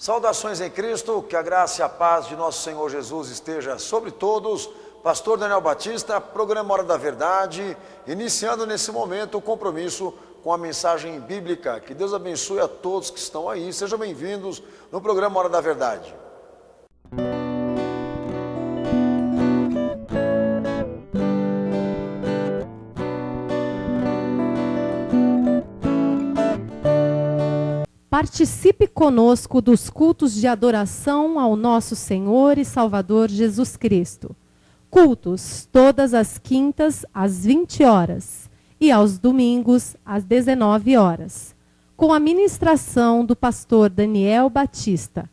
Saudações em Cristo, que a graça e a paz de nosso Senhor Jesus esteja sobre todos. Pastor Daniel Batista, programa Hora da Verdade, iniciando nesse momento o compromisso com a mensagem bíblica. Que Deus abençoe a todos que estão aí. Sejam bem-vindos no programa Hora da Verdade. Participe conosco dos cultos de adoração ao nosso Senhor e Salvador Jesus Cristo. Cultos todas as quintas às 20 horas e aos domingos às 19 horas, com a ministração do pastor Daniel Batista.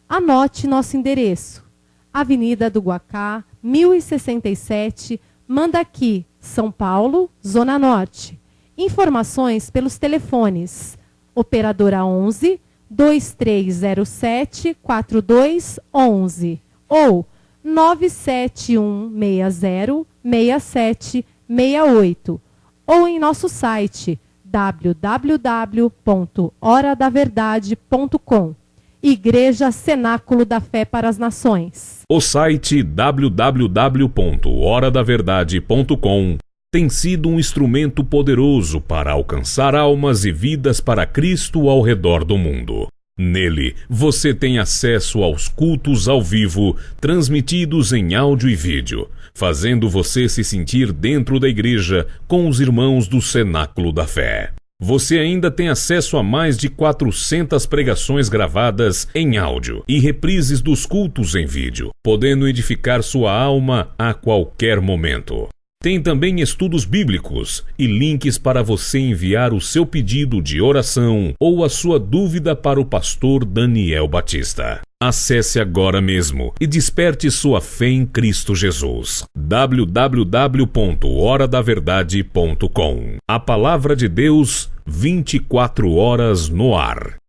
Anote nosso endereço: Avenida do Guacá, 1067, Mandaqui, São Paulo, Zona Norte. Informações pelos telefones: Operadora 11 2307 4211 ou 97160 6768, ou em nosso site www.horadaverdade.com. Igreja Cenáculo da Fé para as Nações. O site www.horadaverdade.com tem sido um instrumento poderoso para alcançar almas e vidas para Cristo ao redor do mundo. Nele, você tem acesso aos cultos ao vivo, transmitidos em áudio e vídeo, fazendo você se sentir dentro da igreja com os irmãos do Cenáculo da Fé. Você ainda tem acesso a mais de 400 pregações gravadas em áudio e reprises dos cultos em vídeo, podendo edificar sua alma a qualquer momento. Tem também estudos bíblicos e links para você enviar o seu pedido de oração ou a sua dúvida para o pastor Daniel Batista. Acesse agora mesmo e desperte sua fé em Cristo Jesus. www.horadaverdade.com. A palavra de Deus, 24 horas no ar.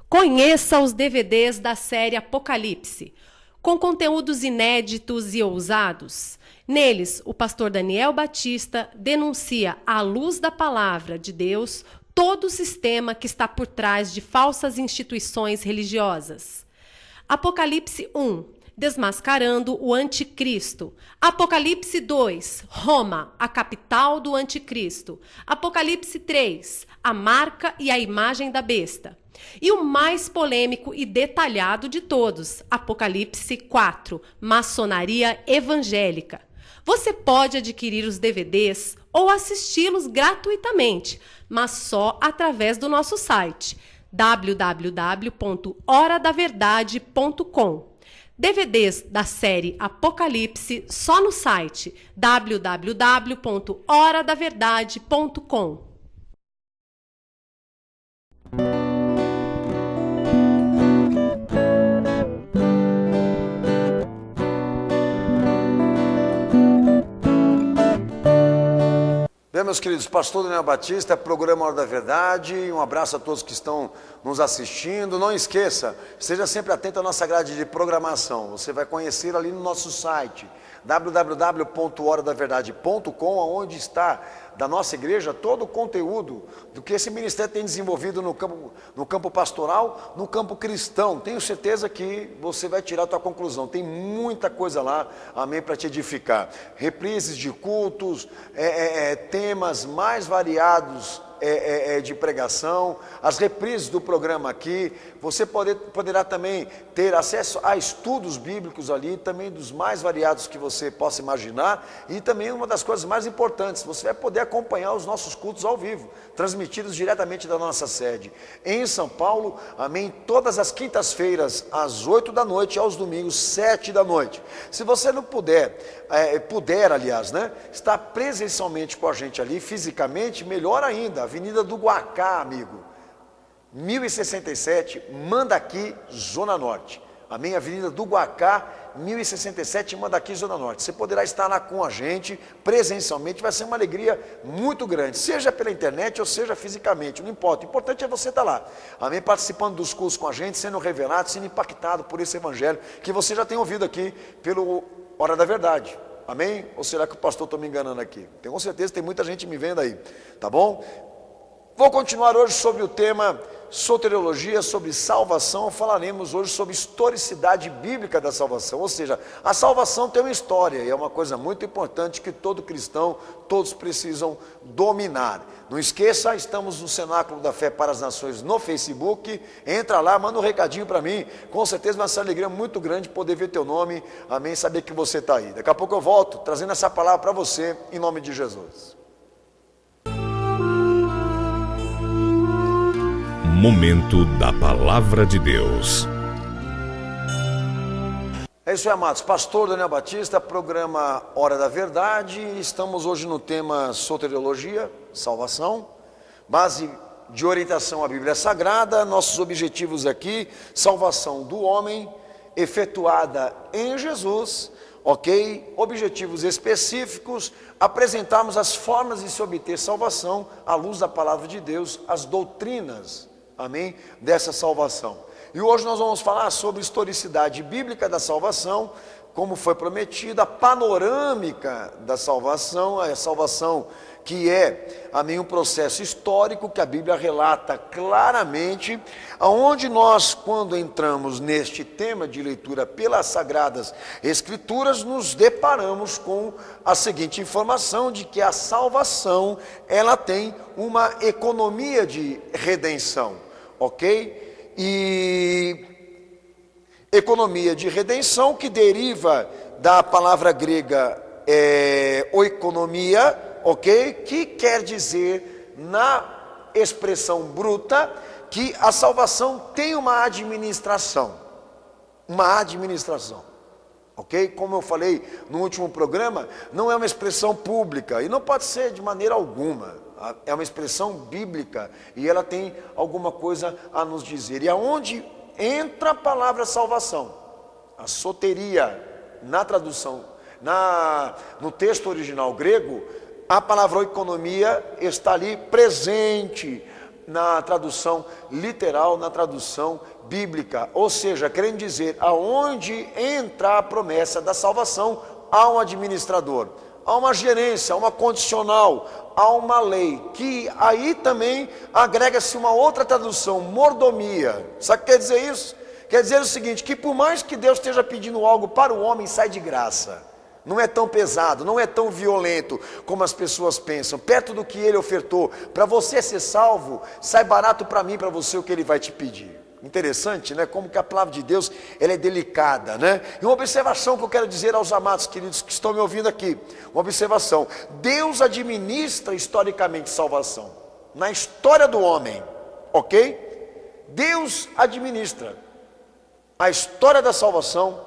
Conheça os DVDs da série Apocalipse, com conteúdos inéditos e ousados. Neles, o pastor Daniel Batista denuncia, à luz da palavra de Deus, todo o sistema que está por trás de falsas instituições religiosas. Apocalipse 1, desmascarando o anticristo. Apocalipse 2, Roma, a capital do anticristo. Apocalipse 3, a marca e a imagem da besta. E o mais polêmico e detalhado de todos, Apocalipse 4, maçonaria evangélica. Você pode adquirir os DVDs ou assisti-los gratuitamente, mas só através do nosso site www.horadaverdade.com. DVDs da série Apocalipse só no site www.horadaverdade.com. Bem, meus queridos, pastor Daniel Batista, programa Hora da Verdade, um abraço a todos que estão nos assistindo. Não esqueça, esteja sempre atento à nossa grade de programação, você vai conhecer ali no nosso site www.horadaverdade.com, onde está da nossa igreja todo o conteúdo do que esse ministério tem desenvolvido no campo pastoral, no campo cristão. Tenho certeza que você vai tirar a tua conclusão, tem muita coisa lá, amém, para te edificar. Reprises de cultos, temas mais variados de pregação, as reprises do programa aqui. Você poderá também ter acesso a estudos bíblicos ali, também dos mais variados que você possa imaginar, e também uma das coisas mais importantes, você vai poder acompanhar os nossos cultos ao vivo, transmitidos diretamente da nossa sede em São Paulo, amém, todas as quintas-feiras às 8 da noite e aos domingos 7 da noite. Se você não puder, aliás, né, estar presencialmente com a gente ali, fisicamente, melhor ainda, Avenida do Guacá, amigo, 1067, Mandaqui, Zona Norte. Amém? Avenida do Guacá, 1067, Mandaqui, Zona Norte. Você poderá estar lá com a gente, presencialmente, vai ser uma alegria muito grande, seja pela internet ou seja fisicamente, não importa. O importante é você estar lá, amém? Participando dos cursos com a gente, sendo revelado, sendo impactado por esse evangelho que você já tem ouvido aqui pelo Hora da Verdade. Amém? Ou será que o pastor está me enganando aqui? Tenho com certeza, tem muita gente me vendo aí, tá bom? Vou continuar hoje sobre o tema soteriologia, sobre salvação, falaremos hoje sobre historicidade bíblica da salvação. Ou seja, a salvação tem uma história e é uma coisa muito importante que todo cristão, todos precisam dominar. Não esqueça, estamos no Cenáculo da Fé para as Nações no Facebook. Entra lá, manda um recadinho para mim. Com certeza vai ser uma alegria muito grande poder ver teu nome, amém, saber que você está aí. Daqui a pouco eu volto trazendo essa palavra para você, em nome de Jesus. Momento da Palavra de Deus. É isso aí, amados. Pastor Daniel Batista, programa Hora da Verdade. Estamos hoje no tema soteriologia, salvação, base de orientação à Bíblia Sagrada. Nossos objetivos aqui: salvação do homem, efetuada em Jesus, ok? Objetivos específicos: apresentarmos as formas de se obter salvação à luz da palavra de Deus, as doutrinas, amém, dessa salvação. E hoje nós vamos falar sobre historicidade bíblica da salvação, como foi prometido, a panorâmica da salvação, a salvação que é, amém, um processo histórico que a Bíblia relata claramente, aonde nós, quando entramos neste tema de leitura pelas Sagradas Escrituras, nos deparamos com a seguinte informação de que a salvação, ela tem uma economia de redenção, ok? E economia de redenção que deriva da palavra grega oikonomia, ok? Que quer dizer, na expressão bruta, que a salvação tem uma administração, ok? Como eu falei no último programa, não é uma expressão pública e não pode ser de maneira alguma. É uma expressão bíblica e ela tem alguma coisa a nos dizer. E aonde entra a palavra salvação, a soteria, na tradução, no texto original grego, a palavra oikonomia está ali presente na tradução literal, na tradução bíblica. Ou seja, querendo dizer, aonde entra a promessa da salvação, há um administrador, há uma gerência, há uma condicional, há uma lei, que aí também agrega-se uma outra tradução, mordomia. Sabe o que quer dizer isso? Quer dizer o seguinte, que por mais que Deus esteja pedindo algo para o homem, sai de graça. Não é tão pesado, não é tão violento como as pessoas pensam. Perto do que ele ofertou, para você ser salvo, sai barato para mim, para você, o que ele vai te pedir. Interessante, né? Como que a palavra de Deus, ela é delicada, né? E uma observação que eu quero dizer aos amados queridos que estão me ouvindo aqui. Uma observação: Deus administra historicamente salvação. Na história do homem, ok? Deus administra a história da salvação,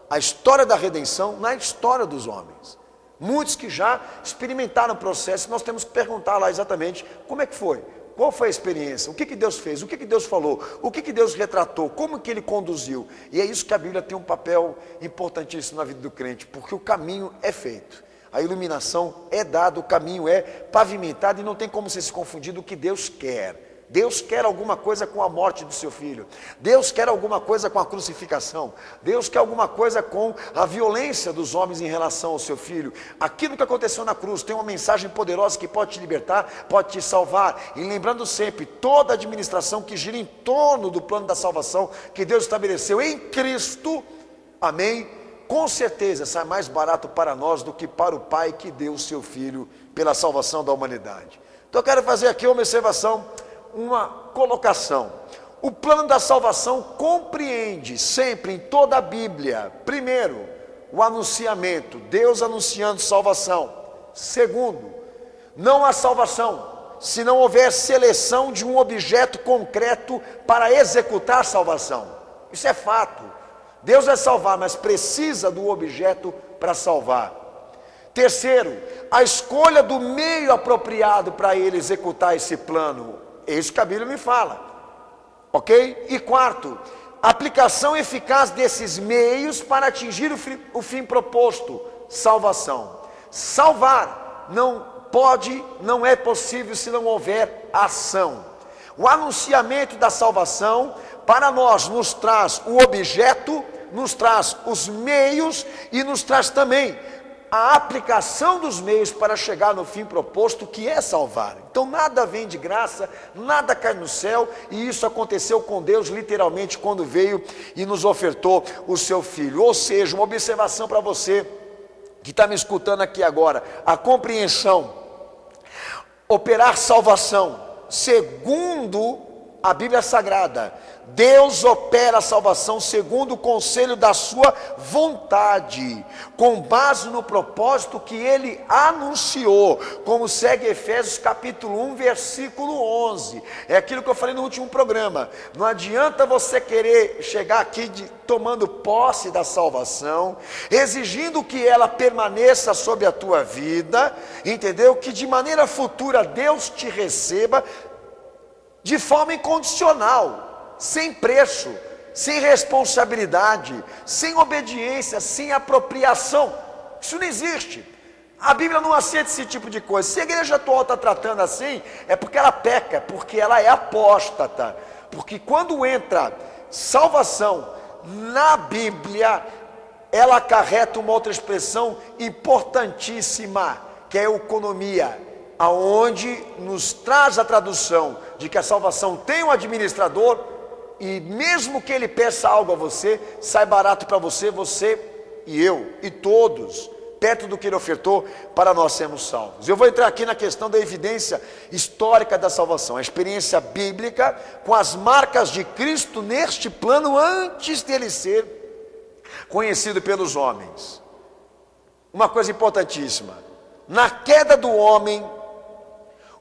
a história da redenção na história dos homens. Muitos que já experimentaram o processo, nós temos que perguntar lá exatamente como é que foi. Qual foi a experiência? O que Deus fez? O que Deus falou? O que Deus retratou? Como que Ele conduziu? E é isso que a Bíblia tem um papel importantíssimo na vida do crente, porque o caminho é feito. A iluminação é dada, o caminho é pavimentado e não tem como você se confundir do que Deus quer. Deus quer alguma coisa com a morte do seu filho. Deus quer alguma coisa com a crucificação. Deus quer alguma coisa com a violência dos homens em relação ao seu filho. Aquilo que aconteceu na cruz tem uma mensagem poderosa que pode te libertar, pode te salvar. E lembrando sempre, toda a administração que gira em torno do plano da salvação que Deus estabeleceu em Cristo, amém, com certeza sai mais barato para nós do que para o Pai que deu o seu filho pela salvação da humanidade. Então eu quero fazer aqui uma observação, uma colocação. O plano da salvação compreende sempre em toda a Bíblia, primeiro, o anunciamento, Deus anunciando salvação. Segundo, não há salvação se não houver seleção de um objeto concreto para executar a salvação. Isso é fato. Deus vai salvar, mas precisa do objeto para salvar. Terceiro, a escolha do meio apropriado para ele executar esse plano. É isso que a Bíblia me fala, ok? E quarto, a aplicação eficaz desses meios para atingir o fim proposto, salvação. Salvar não é possível se não houver ação. O anunciamento da salvação para nós nos traz o objeto, nos traz os meios e nos traz também a aplicação dos meios para chegar no fim proposto, que é salvar. Então nada vem de graça, nada cai no céu, e isso aconteceu com Deus literalmente quando veio e nos ofertou o seu Filho. Ou seja, uma observação para você que está me escutando aqui agora: a compreensão, operar salvação, segundo a Bíblia Sagrada, Deus opera a salvação segundo o conselho da sua vontade, com base no propósito que Ele anunciou, como segue Efésios capítulo 1, versículo 11. É aquilo que eu falei no último programa. Não adianta você querer chegar aqui tomando posse da salvação, exigindo que ela permaneça sobre a tua vida, entendeu? Que de maneira futura Deus te receba de forma incondicional, sem preço, sem responsabilidade, sem obediência, sem apropriação. Isso não existe. A Bíblia não aceita esse tipo de coisa. Se a igreja atual está tratando assim, é porque ela peca, porque ela é apóstata. Porque quando entra salvação na Bíblia, ela acarreta uma outra expressão importantíssima, que é a economia, aonde nos traz a tradução de que a salvação tem um administrador, e mesmo que ele peça algo a você, sai barato para você, você e eu, e todos, perto do que ele ofertou para nós sermos salvos. Eu vou entrar aqui na questão da evidência histórica da salvação, a experiência bíblica com as marcas de Cristo neste plano antes dele ser conhecido pelos homens. Uma coisa importantíssima: na queda do homem,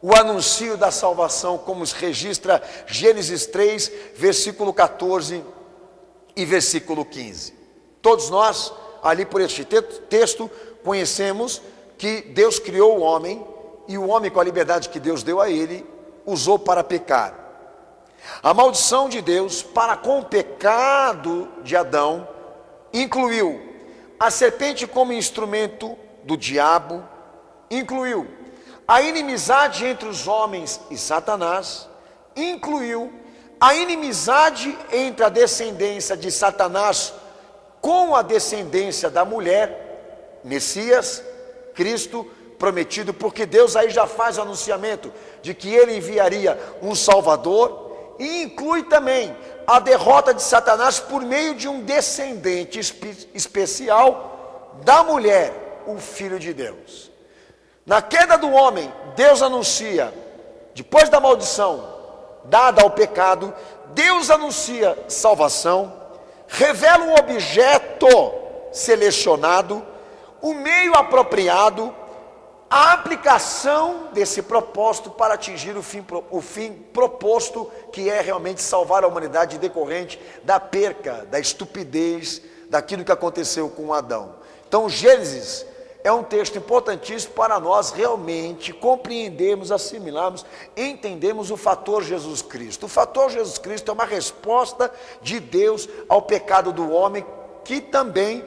o anúncio da salvação, como se registra Gênesis 3, versículo 14 e versículo 15. Todos nós, ali por este texto, conhecemos que Deus criou o homem, e o homem, com a liberdade que Deus deu a ele, usou para pecar. A maldição de Deus para com o pecado de Adão incluiu a serpente como instrumento do diabo, incluiu a inimizade entre os homens e Satanás, incluiu a inimizade entre a descendência de Satanás com a descendência da mulher, Messias, Cristo prometido, porque Deus aí já faz o anunciamento de que ele enviaria um Salvador, e inclui também a derrota de Satanás por meio de um descendente especial da mulher, o Filho de Deus. Na queda do homem, Deus anuncia, depois da maldição dada ao pecado, Deus anuncia salvação, revela um objeto selecionado, o meio apropriado, a aplicação desse propósito para atingir o fim proposto, que é realmente salvar a humanidade decorrente da perca, da estupidez, daquilo que aconteceu com Adão. Então, Gênesis é um texto importantíssimo para nós realmente compreendermos, assimilarmos, entendermos o fator Jesus Cristo. O fator Jesus Cristo é uma resposta de Deus ao pecado do homem, que também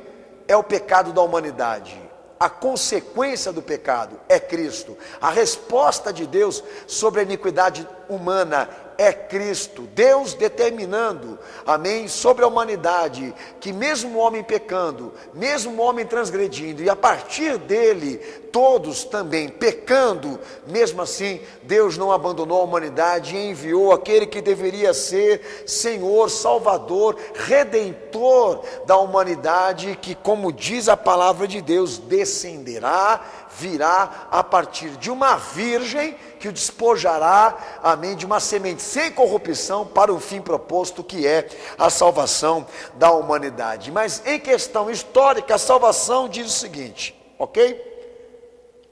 é o pecado da humanidade. A consequência do pecado é Cristo. A resposta de Deus sobre a iniquidade humana é Cristo. Deus determinando, amém, sobre a humanidade, que mesmo o homem pecando, mesmo o homem transgredindo, e a partir dele, todos também pecando, mesmo assim, Deus não abandonou a humanidade e enviou aquele que deveria ser Senhor, Salvador, Redentor da humanidade, que, como diz a palavra de Deus, descenderá, virá a partir de uma virgem que o despojará, amém, de uma semente sem corrupção para o fim proposto, que é a salvação da humanidade. Mas em questão histórica, a salvação diz o seguinte, ok?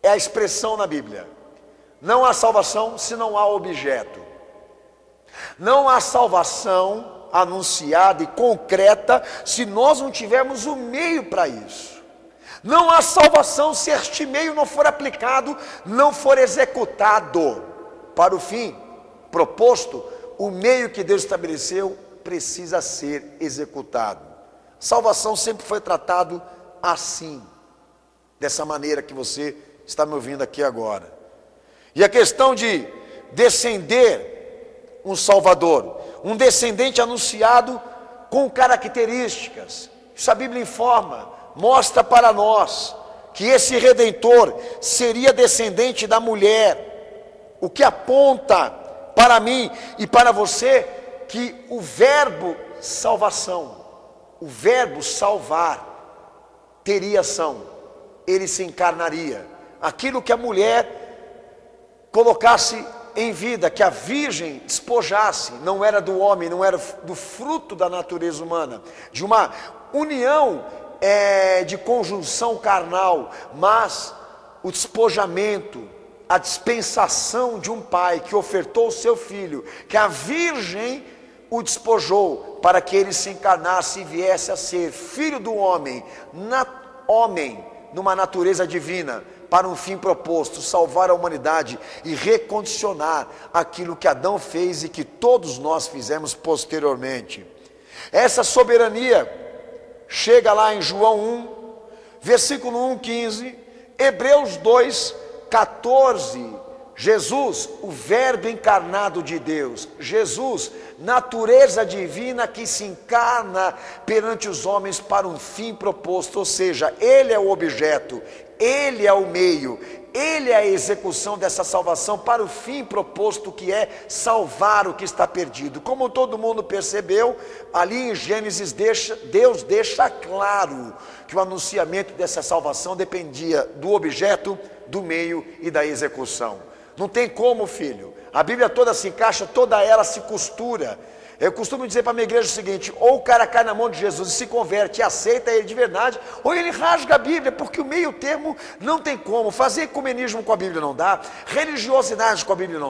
É a expressão na Bíblia: não há salvação se não há objeto. Não há salvação anunciada e concreta se nós não tivermos o meio para isso. Não há salvação se este meio não for aplicado, não for executado para o fim proposto. O meio que Deus estabeleceu precisa ser executado. Salvação sempre foi tratado assim, dessa maneira que você está me ouvindo aqui agora. E a questão de descender um Salvador, um descendente anunciado com características, isso a Bíblia informa, mostra para nós que esse Redentor seria descendente da mulher, o que aponta para mim e para você que o verbo salvação, o verbo salvar, teria ação, ele se encarnaria. Aquilo que a mulher colocasse em vida, que a virgem despojasse, não era do homem, não era do fruto da natureza humana, de uma união de conjunção carnal, mas o despojamento, a dispensação de um pai que ofertou o seu filho, que a virgem o despojou para que ele se encarnasse e viesse a ser filho do homem, homem numa natureza divina, para um fim proposto, salvar a humanidade e recondicionar aquilo que Adão fez e que todos nós fizemos posteriormente. Essa soberania chega lá em João 1, versículo 1:15, Hebreus 2:14, Jesus, o verbo encarnado de Deus, Jesus, natureza divina que se encarna perante os homens para um fim proposto, ou seja, ele é o objeto, ele é o meio, ele é a execução dessa salvação para o fim proposto, que é salvar o que está perdido. Como todo mundo percebeu, ali em Gênesis Deus deixa claro que o anunciamento dessa salvação dependia do objeto, do meio e da execução. Não tem como, filho, a Bíblia toda se encaixa, toda ela se costura. Eu costumo dizer para a minha igreja o seguinte: ou o cara cai na mão de Jesus e se converte e aceita ele de verdade, ou ele rasga a Bíblia, porque o meio termo não tem como. Fazer ecumenismo com a Bíblia não dá, religiosidade com a Bíblia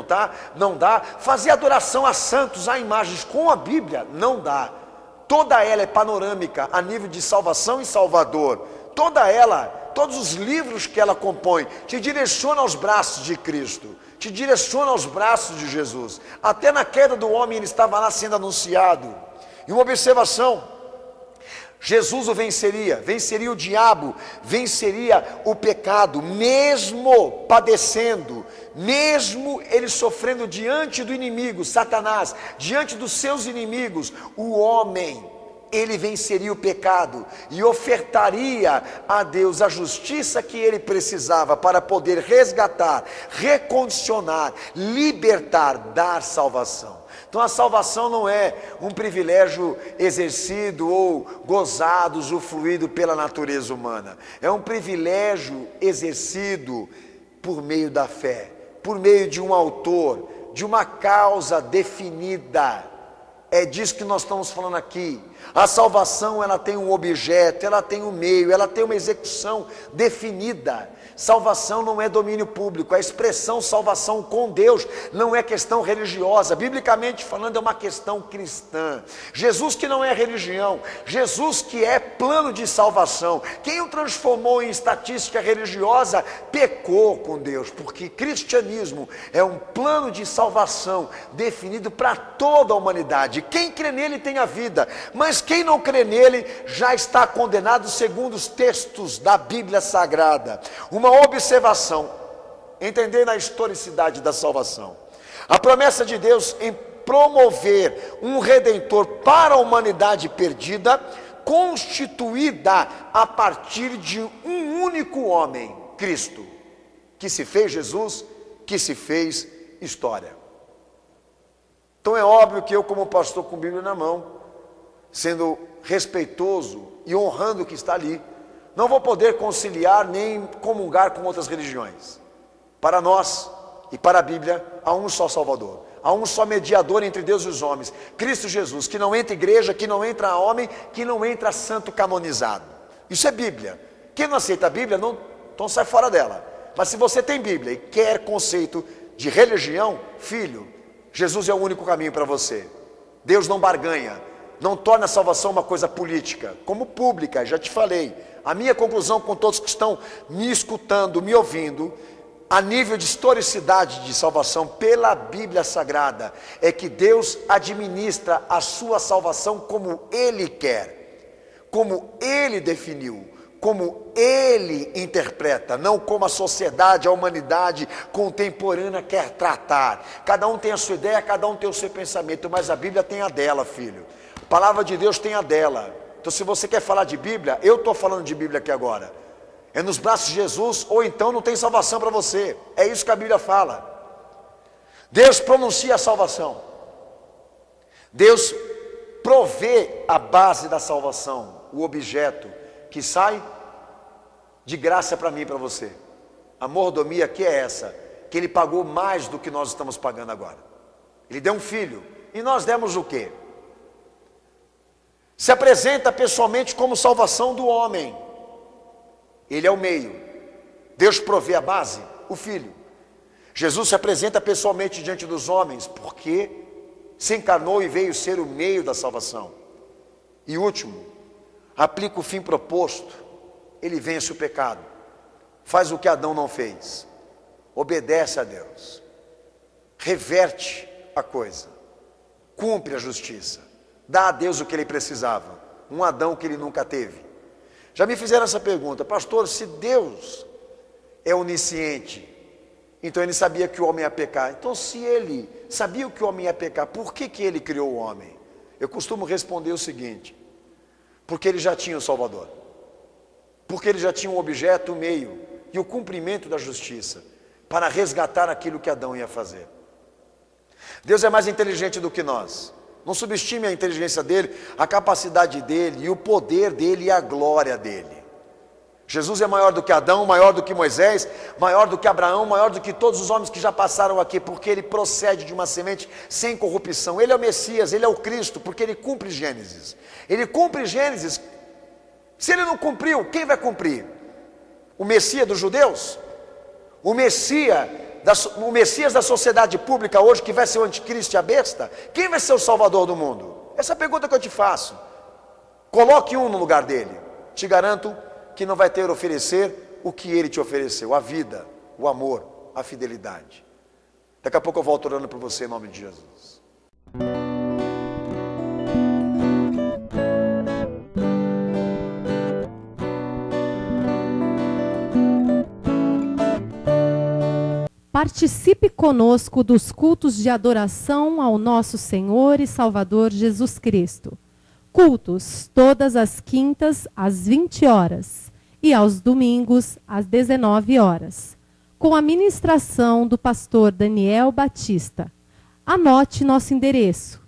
não dá, fazer adoração a santos, a imagens com a Bíblia não dá. Toda ela é panorâmica a nível de salvação e salvador. Toda ela, todos os livros que ela compõe, te direciona aos braços de Cristo, te direciona aos braços de Jesus. Até na queda do homem ele estava lá sendo anunciado. E uma observação: Jesus o venceria o diabo, venceria o pecado, mesmo padecendo, mesmo ele sofrendo diante do inimigo, Satanás, diante dos seus inimigos, o homem, ele venceria o pecado e ofertaria a Deus a justiça que ele precisava para poder resgatar, recondicionar, libertar, dar salvação. Então a salvação não é um privilégio exercido ou gozado, usufruído pela natureza humana. É um privilégio exercido por meio da fé, por meio de um autor, de uma causa definida. É disso que nós estamos falando aqui. A salvação, ela tem um objeto, ela tem um meio, ela tem uma execução definida. Salvação não é domínio público. A expressão salvação com Deus não é questão religiosa. Biblicamente falando, é uma questão cristã. Jesus que não é religião, Jesus que é plano de salvação. Quem o transformou em estatística religiosa pecou com Deus, porque cristianismo é um plano de salvação definido para toda a humanidade. Quem crê nele tem a vida, mas quem não crê nele já está condenado, segundo os textos da Bíblia Sagrada. Uma observação, entendendo a historicidade da salvação. A promessa de Deus em promover um Redentor para a humanidade perdida, constituída a partir de um único homem, Cristo, que se fez Jesus, que se fez história. Então é óbvio que eu, como pastor com Bíblia na mão, sendo respeitoso e honrando o que está ali, não vou poder conciliar nem comungar com outras religiões. Para nós e para a Bíblia, há um só Salvador, há um só mediador entre Deus e os homens, Cristo Jesus, que não entra igreja, que não entra homem, que não entra santo canonizado. Isso é Bíblia. Quem não aceita a Bíblia, então sai fora dela. Mas se você tem Bíblia e quer conceito de religião, filho, Jesus é o único caminho para você. Deus não barganha, não torna a salvação uma coisa política, como pública, já te falei. A minha conclusão com todos que estão me escutando, me ouvindo, a nível de historicidade de salvação pela Bíblia Sagrada, é que Deus administra a sua salvação como Ele quer, como Ele definiu, como Ele interpreta, não como a sociedade, a humanidade contemporânea quer tratar. Cada um tem a sua ideia, cada um tem o seu pensamento, mas a Bíblia tem a dela, filho. A palavra de Deus tem a dela. Então se você quer falar de Bíblia, eu estou falando de Bíblia aqui agora. é nos braços de Jesus, ou então não tem salvação para você. É isso que a Bíblia fala. Deus pronuncia a salvação. Deus provê a base da salvação, o objeto que sai de graça para mim e para você. A mordomia aqui é essa, que Ele pagou mais do que nós estamos pagando agora. Ele deu um filho, e nós demos o quê? Se apresenta pessoalmente como salvação do homem. Ele é o meio. Deus provê a base, o filho. Jesus se apresenta pessoalmente diante dos homens, porque se encarnou e veio ser o meio da salvação. E último, aplica o fim proposto. Ele vence o pecado, faz o que Adão não fez, obedece a Deus, reverte a coisa, cumpre a justiça, dá a Deus o que ele precisava, um Adão que ele nunca teve. Já me fizeram essa pergunta: pastor, se Deus é onisciente, então ele sabia que o homem ia pecar. Então, se ele sabia que o homem ia pecar, por que ele criou o homem? Eu costumo responder o seguinte: porque ele já tinha o Salvador, porque ele já tinha um objeto, o meio e o cumprimento da justiça para resgatar aquilo que Adão ia fazer. Deus é mais inteligente do que nós. Não subestime a inteligência dele, a capacidade dele e o poder dele e a glória dele. Jesus é maior do que Adão, maior do que Moisés, maior do que Abraão, maior do que todos os homens que já passaram aqui, porque ele procede de uma semente sem corrupção. Ele é o Messias, ele é o Cristo, porque ele cumpre Gênesis. Ele cumpre Gênesis. Se ele não cumpriu, quem vai cumprir? O Messias dos judeus? O Messias da sociedade pública hoje, que vai ser o anticristo e a besta? Quem vai ser o salvador do mundo? Essa é a pergunta que eu te faço. Coloque um no lugar dele. Te garanto que não vai ter a oferecer o que ele te ofereceu: a vida, o amor, a fidelidade. Daqui a pouco eu volto orando por você em nome de Jesus. Participe conosco dos cultos de adoração ao nosso Senhor e Salvador Jesus Cristo. Cultos todas as quintas às 20 horas e aos domingos às 19 horas, com a ministração do pastor Daniel Batista. Anote nosso endereço: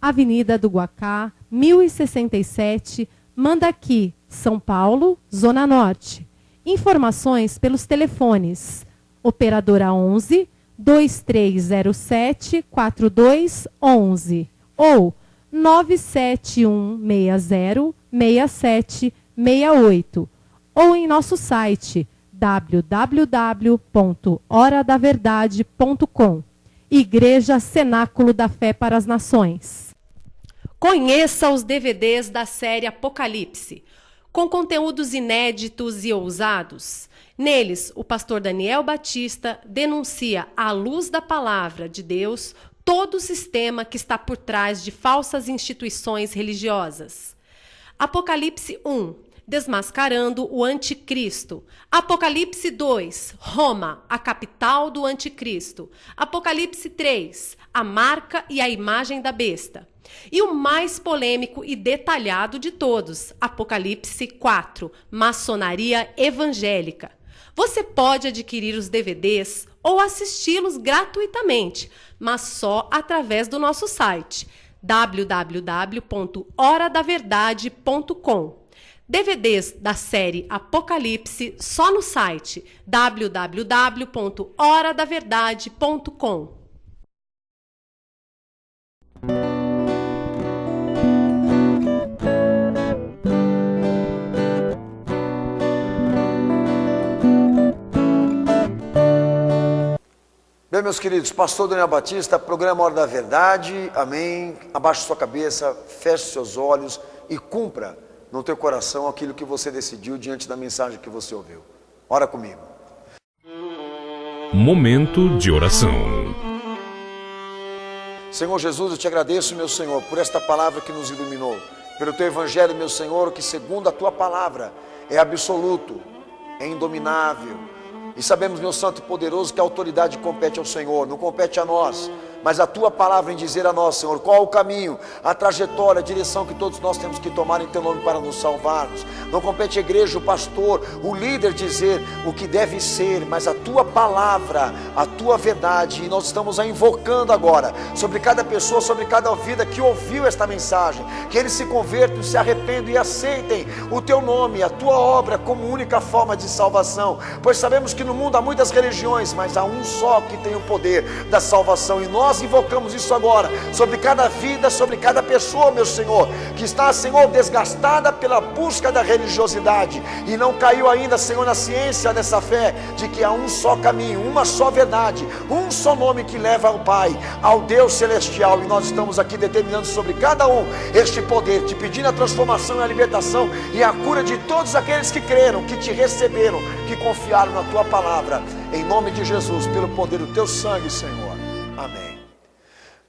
Avenida do Guacá, 1067, Mandaqui, São Paulo, Zona Norte. Informações pelos telefones: Operadora 11 2307 4211 ou 97160 6768, ou em nosso site www.horadaverdade.com. Igreja Cenáculo da Fé para as Nações. Conheça os DVDs da série Apocalipse, com conteúdos inéditos e ousados. Neles, o pastor Daniel Batista denuncia, à luz da palavra de Deus, todo o sistema que está por trás de falsas instituições religiosas. Apocalipse 1, desmascarando o anticristo. Apocalipse 2, Roma, a capital do anticristo. Apocalipse 3, a marca e a imagem da besta. E o mais polêmico e detalhado de todos, Apocalipse 4, maçonaria evangélica. Você pode adquirir os DVDs ou assisti-los gratuitamente, mas só através do nosso site www.horadaverdade.com. DVDs da série Apocalipse só no site www.horadaverdade.com. Bem, meus queridos, pastor Daniel Batista, programa Hora da Verdade, amém. Abaixe sua cabeça, feche seus olhos e cumpra no teu coração aquilo que você decidiu diante da mensagem que você ouviu. Ora comigo. Momento de oração. Senhor Jesus, eu te agradeço, meu Senhor, por esta palavra que nos iluminou, pelo teu evangelho, meu Senhor, que segundo a tua palavra é absoluto, é indominável. E sabemos, meu Santo e poderoso, que a autoridade compete ao Senhor, não compete a nós. mas a tua palavra em dizer a nós, Senhor, qual o caminho, a trajetória, a direção que todos nós temos que tomar em teu nome para nos salvarmos. Não compete à igreja, o pastor, o líder dizer o que deve ser, mas a tua palavra, a tua verdade, e nós estamos a invocando agora sobre cada pessoa, sobre cada vida que ouviu esta mensagem, que eles se convertam, se arrependam e aceitem o teu nome, a tua obra como única forma de salvação, pois sabemos que no mundo há muitas religiões, mas há um só que tem o poder da salvação, e nós invocamos isso agora sobre cada vida, sobre cada pessoa, meu Senhor, que está, Senhor, desgastada pela busca da religiosidade e não caiu ainda, Senhor, na ciência dessa fé de que há um só caminho, uma só verdade, um só nome que leva ao Pai, ao Deus celestial. E nós estamos aqui determinando sobre cada um este poder, te pedindo a transformação e a libertação e a cura de todos aqueles que creram, que te receberam, que confiaram na tua palavra, em nome de Jesus, pelo poder do teu sangue, Senhor. Amém.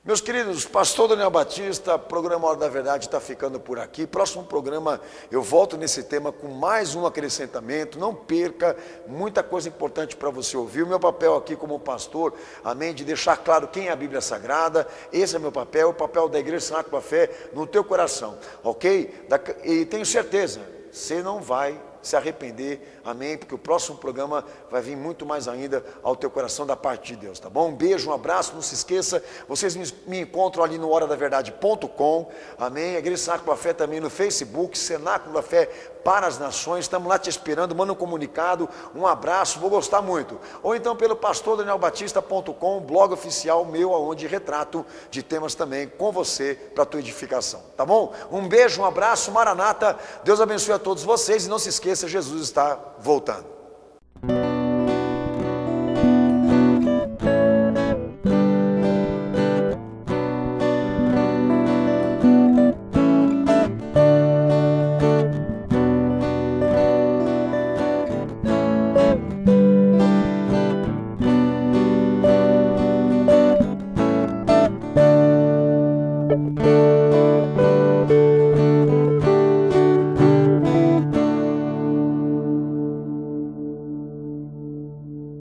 Meus queridos, pastor Daniel Batista, programa Hora da Verdade está ficando por aqui. Próximo programa eu volto nesse tema com mais um acrescentamento. Não perca, muita coisa importante para você ouvir. O meu papel aqui como pastor, amém, de deixar claro quem é a Bíblia Sagrada. Esse é meu papel, o papel da Igreja Cenáculo da Fé no teu coração, ok? E tenho certeza, você não vai se arrepender, amém, porque o próximo programa vai vir muito mais ainda ao teu coração da parte de Deus, tá bom? Um beijo, um abraço, não se esqueça, vocês me encontram ali no horadaverdade.com, amém, a Igreja Cenáculo da Fé também no Facebook, Cenáculo da Fé para as Nações, estamos lá te esperando, manda um comunicado, um abraço, vou gostar muito, ou então pelo pastordanielbatista.com, blog oficial meu, onde retrato de temas também com você, para a tua edificação, tá bom? Um beijo, um abraço, Maranata, Deus abençoe a todos vocês, e não se esqueça, Jesus está voltando.